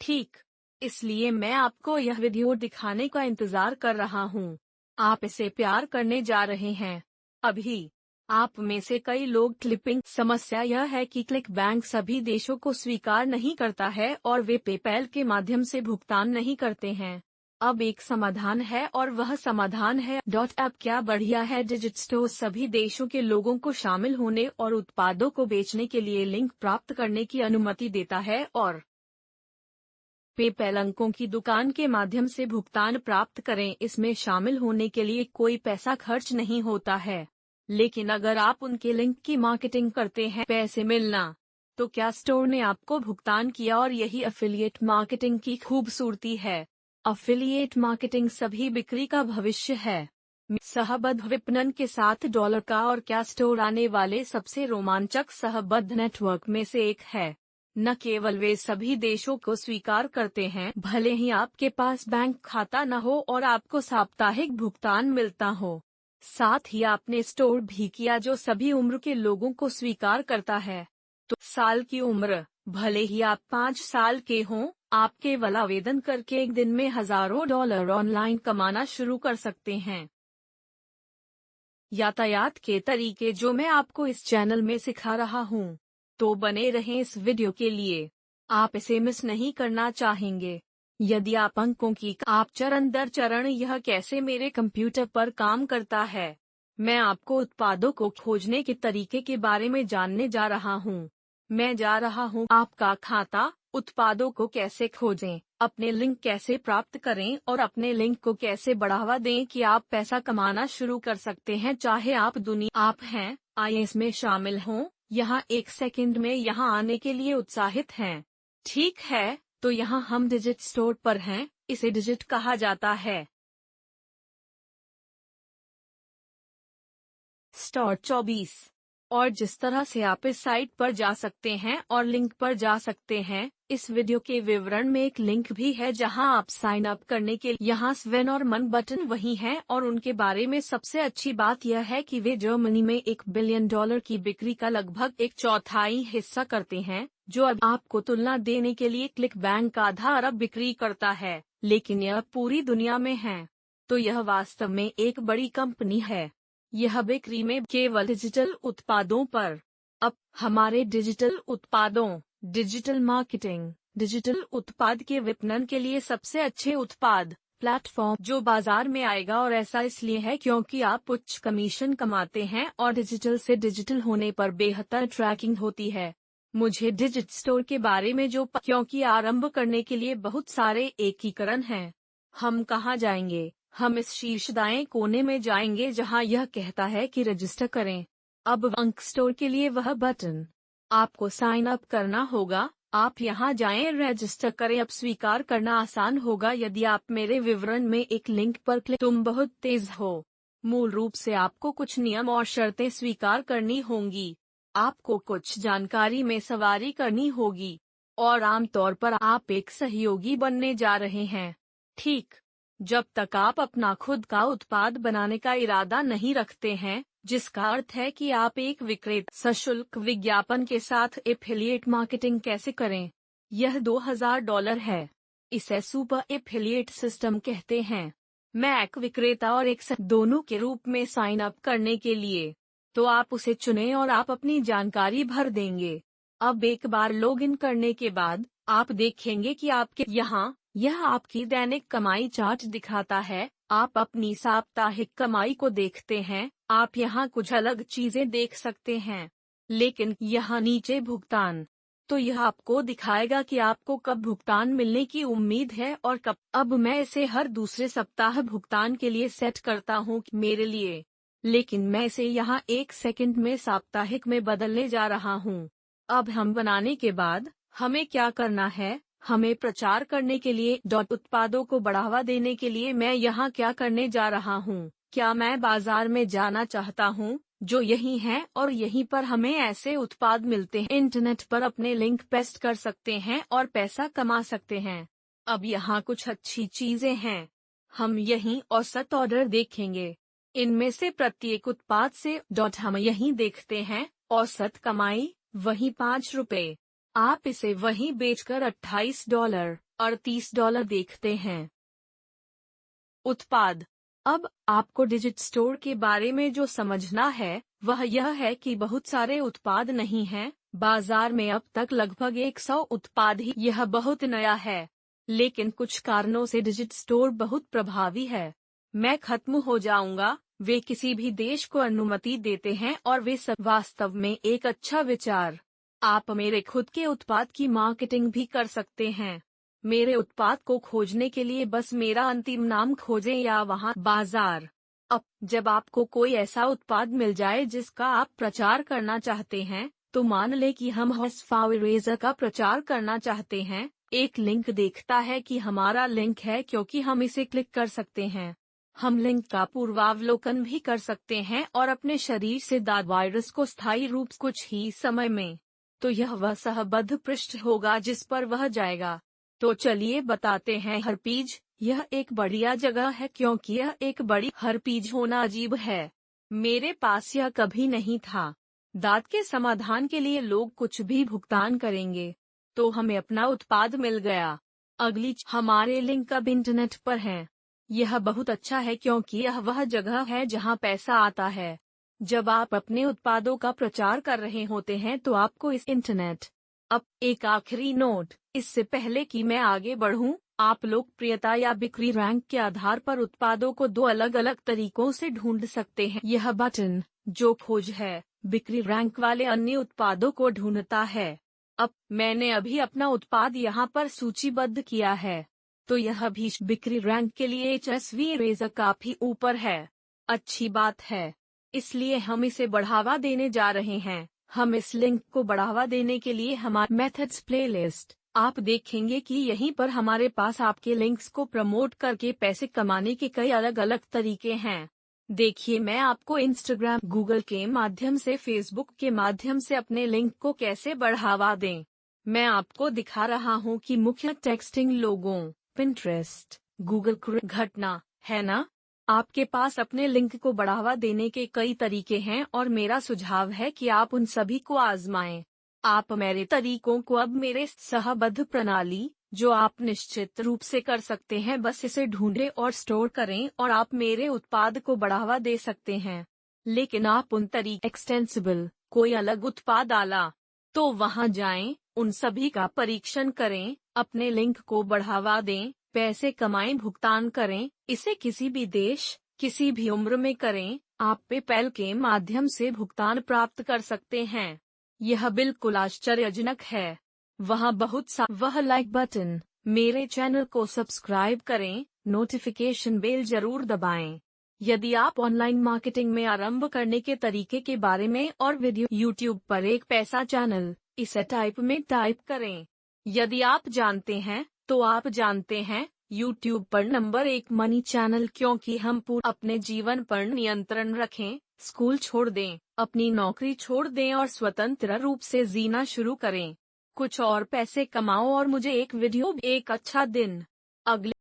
ठीक, इसलिए मैं आपको यह वीडियो दिखाने का इंतजार कर रहा हूँ। आप इसे प्यार करने जा रहे हैं। अभी आप में से कई लोग क्लिपिंग समस्या यह है कि क्लिक बैंक सभी देशों को स्वीकार नहीं करता है और वे पेपैल के माध्यम से भुगतान नहीं करते हैं। अब एक समाधान है और वह समाधान है .ऐप। क्या बढ़िया है। डिजिट स्टोर सभी देशों के लोगों को शामिल होने और उत्पादों को बेचने के लिए लिंक प्राप्त करने की अनुमति देता है और पेपैल अंकों की दुकान के माध्यम से भुगतान प्राप्त करें। इसमें शामिल होने के लिए कोई पैसा खर्च नहीं होता है, लेकिन अगर आप उनके लिंक की मार्केटिंग करते हैं पैसे मिलना, तो क्या स्टोर ने आपको भुगतान किया। और यही एफिलिएट मार्केटिंग की खूबसूरती है। एफिलिएट मार्केटिंग सभी बिक्री का भविष्य है। सहबद्ध विपणन के साथ डॉलर का और क्या स्टोर आने वाले सबसे रोमांचक सहबद्ध नेटवर्क में से एक है। न केवल वे सभी देशों को स्वीकार करते हैं, भले ही आपके पास बैंक खाता न हो और आपको साप्ताहिक भुगतान मिलता हो, साथ ही आपने स्टोर भी किया जो सभी उम्र के लोगों को स्वीकार करता है। तो साल की उम्र, भले ही आप 5 साल के हों, आप केवल आवेदन करके एक दिन में हजारों डॉलर ऑनलाइन कमाना शुरू कर सकते हैं। यातायात के तरीके जो मैं आपको इस चैनल में सिखा रहा हूँ, तो बने रहें इस वीडियो के लिए। आप इसे मिस नहीं करना चाहेंगे। यदि आप अंकों की आप चरण दर चरण यह कैसे मेरे कंप्यूटर पर काम करता है, मैं आपको उत्पादों को खोजने के तरीके के बारे में जानने जा रहा हूँ। मैं जा रहा हूँ आपका खाता, उत्पादों को कैसे खोजें, अपने लिंक कैसे प्राप्त करें और अपने लिंक को कैसे बढ़ावा दें कि आप पैसा कमाना शुरू कर सकते हैं, चाहे आप दुनिया आप हैं। आइए इसमें शामिल हों। यहाँ 1 सेकंड में यहाँ आने के लिए उत्साहित हैं। ठीक है, तो यहाँ हम डिजिट स्टोर पर हैं। इसे डिजिट कहा जाता है। स्टोर 24। और जिस तरह से आप इस साइट पर जा सकते हैं और लिंक पर जा सकते हैं, इस वीडियो के विवरण में एक लिंक भी है जहां आप साइन अप करने के लिए यहाँ स्वेन और मन बटन वही हैं। और उनके बारे में सबसे अच्छी बात यह है कि वे जर्मनी में $1 बिलियन की बिक्री का लगभग 1/4 हिस्सा करते हैं, जो अब आपको तुलना देने के लिए क्लिक बैंक आधा अरब बिक्री करता है, लेकिन यह पूरी दुनिया में है, तो यह वास्तव में एक बड़ी कंपनी है। यह बिक्री में केवल डिजिटल उत्पादों पर। अब हमारे डिजिटल उत्पादों, डिजिटल मार्केटिंग, डिजिटल उत्पाद के विपणन के लिए सबसे अच्छे उत्पाद प्लेटफॉर्म जो बाजार में आएगा। और ऐसा इसलिए है क्योंकि आप उच्च कमीशन कमाते हैं और डिजिटल से डिजिटल होने पर बेहतर ट्रैकिंग होती है। मुझे डिजिट स्टोर के बारे में क्योंकि आरंभ करने के लिए बहुत सारे एकीकरण हैं। हम कहाँ जाएंगे? हम इस शीर्ष दाएं कोने में जाएंगे जहां यह कहता है कि रजिस्टर करें। अब अंक स्टोर के लिए वह बटन, आपको साइन अप करना होगा। आप यहां जाएं, रजिस्टर करें। अब स्वीकार करना आसान होगा यदि आप मेरे विवरण में एक लिंक पर क्लिक। तुम बहुत तेज हो। मूल रूप से आपको कुछ नियम और शर्तें स्वीकार करनी होंगी। आपको कुछ जानकारी में सवारी करनी होगी और आमतौर पर आप एक सहयोगी बनने जा रहे हैं। ठीक, जब तक आप अपना खुद का उत्पाद बनाने का इरादा नहीं रखते हैं, जिसका अर्थ है कि आप एक विक्रेता सशुल्क विज्ञापन के साथ एफिलिएट मार्केटिंग कैसे करें। यह $2000 है। इसे सुपर एफिलिएट सिस्टम कहते हैं। मैं एक विक्रेता और एक दोनों के रूप में साइन अप करने के लिए, तो आप उसे चुनें और आप अपनी जानकारी भर देंगे। अब एक बार लॉगिन करने के बाद, आप देखेंगे कि आपके यहाँ यह आपकी दैनिक कमाई चार्ट दिखाता है। आप अपनी साप्ताहिक कमाई को देखते हैं। आप यहाँ कुछ अलग चीजें देख सकते हैं, लेकिन यहाँ नीचे भुगतान, तो यह आपको दिखाएगा कि आपको कब भुगतान मिलने की उम्मीद है और कब। अब मैं इसे हर दूसरे सप्ताह भुगतान के लिए सेट करता हूँ मेरे लिए, लेकिन मैं इसे यहाँ 1 सेकंड में साप्ताहिक में बदलने जा रहा हूँ। अब हम बनाने के बाद हमें क्या करना है? हमें प्रचार करने के लिए उत्पादों को बढ़ावा देने के लिए मैं यहाँ क्या करने जा रहा हूँ? क्या मैं बाजार में जाना चाहता हूँ जो यही है और यहीं पर हमें ऐसे उत्पाद मिलते हैं। इंटरनेट पर अपने लिंक पेस्ट कर सकते हैं और पैसा कमा सकते हैं। अब यहाँ कुछ अच्छी चीजें हैं। हम यहीं औसत ऑर्डर देखेंगे। इनमें से प्रत्येक उत्पाद से हम यहीं देखते हैं औसत कमाई, वही $5। आप इसे वहीं बेचकर $28 $38 देखते हैं। उत्पाद। अब आपको डिजिट स्टोर के बारे में जो समझना है वह यह है कि बहुत सारे उत्पाद नहीं हैं। बाजार में अब तक लगभग 100 उत्पाद ही। यह बहुत नया है, लेकिन कुछ कारणों से डिजिट स्टोर बहुत प्रभावी है। मैं खत्म हो जाऊंगा। वे किसी भी देश को अनुमति देते हैं और वे सब वास्तव में एक अच्छा विचार। आप मेरे खुद के उत्पाद की मार्केटिंग भी कर सकते हैं। मेरे उत्पाद को खोजने के लिए बस मेरा अंतिम नाम खोजें या वहां बाजार। अब जब आपको कोई ऐसा उत्पाद मिल जाए जिसका आप प्रचार करना चाहते हैं, तो मान लें कि हम हॉर्सपावर इरेज़र का प्रचार करना चाहते हैं। एक लिंक देखता है कि हमारा लिंक है क्योंकि हम इसे क्लिक कर सकते हैं। हम लिंक का पूर्वावलोकन भी कर सकते हैं और अपने शरीर से दाद वायरस को स्थायी रूप से कुछ ही समय में। तो यह वह सहबद्ध पृष्ठ होगा जिस पर वह जाएगा। तो चलिए बताते हैं हर्पीज। यह एक बढ़िया जगह है क्योंकि यह एक बड़ी हर्पीज होना अजीब है। मेरे पास यह कभी नहीं था। दांत के समाधान के लिए लोग कुछ भी भुगतान करेंगे। तो हमें अपना उत्पाद मिल गया। अगली हमारे लिंक अब इंटरनेट पर हैं। यह बहुत अच्छा है क्योंकि यह वह जगह है जहां पैसा आता है। जब आप अपने उत्पादों का प्रचार कर रहे होते हैं तो आपको इस इंटरनेट। अब एक आखिरी नोट, इससे पहले कि मैं आगे बढ़ूं, आप लोकप्रियता या बिक्री रैंक के आधार पर उत्पादों को 2 अलग अलग तरीकों से ढूंढ सकते हैं। यह बटन, जो खोज है, बिक्री रैंक वाले अन्य उत्पादों को ढूंढता है। अब मैंने अभी अपना उत्पाद यहाँ पर सूचीबद्ध किया है, तो यह भी बिक्री रैंक के लिए HSV इरेज़र काफी ऊपर है। अच्छी बात है, इसलिए हम इसे बढ़ावा देने जा रहे हैं। हम इस लिंक को बढ़ावा देने के लिए हमारे मेथड्स प्लेलिस्ट। आप देखेंगे कि यहीं पर हमारे पास आपके लिंक्स को प्रमोट करके पैसे कमाने के कई अलग अलग तरीके हैं। देखिए, मैं आपको इंस्टाग्राम, गूगल के माध्यम से, फेसबुक के माध्यम से अपने लिंक को कैसे बढ़ावा दें। मैं आपको दिखा रहा हूँ कि मुख्य टेक्स्टिंग लोगों, पिंटरेस्ट, गूगल घटना है ना। आपके पास अपने लिंक को बढ़ावा देने के कई तरीके हैं और मेरा सुझाव है कि आप उन सभी को आजमाएं। आप मेरे तरीकों को अब मेरे सहबद्ध प्रणाली, जो आप निश्चित रूप से कर सकते हैं, बस इसे ढूंढें और स्टोर करें और आप मेरे उत्पाद को बढ़ावा दे सकते हैं। लेकिन आप उन तरीके एक्सटेंसिबल, कोई अलग उत्पाद आला, तो वहां जाएं, उन सभी का परीक्षण करें, अपने लिंक को बढ़ावा दें, पैसे कमाएं, भुगतान करें। इसे किसी भी देश, किसी भी उम्र में करें। आप पेपैल के माध्यम से भुगतान प्राप्त कर सकते हैं। यह बिल्कुल आश्चर्यजनक है। वहाँ बहुत सा वह लाइक बटन, मेरे चैनल को सब्सक्राइब करें, नोटिफिकेशन बेल जरूर दबाएं। यदि आप ऑनलाइन मार्केटिंग में आरंभ करने के तरीके के बारे में और वीडियो यूट्यूब पर एक पैसा चैनल, इसे टाइप में टाइप करें। यदि आप जानते हैं तो आप जानते हैं, यूट्यूब पर नंबर 1 मनी चैनल, क्योंकि हम पूरे अपने जीवन पर नियंत्रण रखें, स्कूल छोड़ दें, अपनी नौकरी छोड़ दें और स्वतंत्र रूप से जीना शुरू करें। कुछ और पैसे कमाओ और मुझे एक वीडियो। एक अच्छा दिन। अगले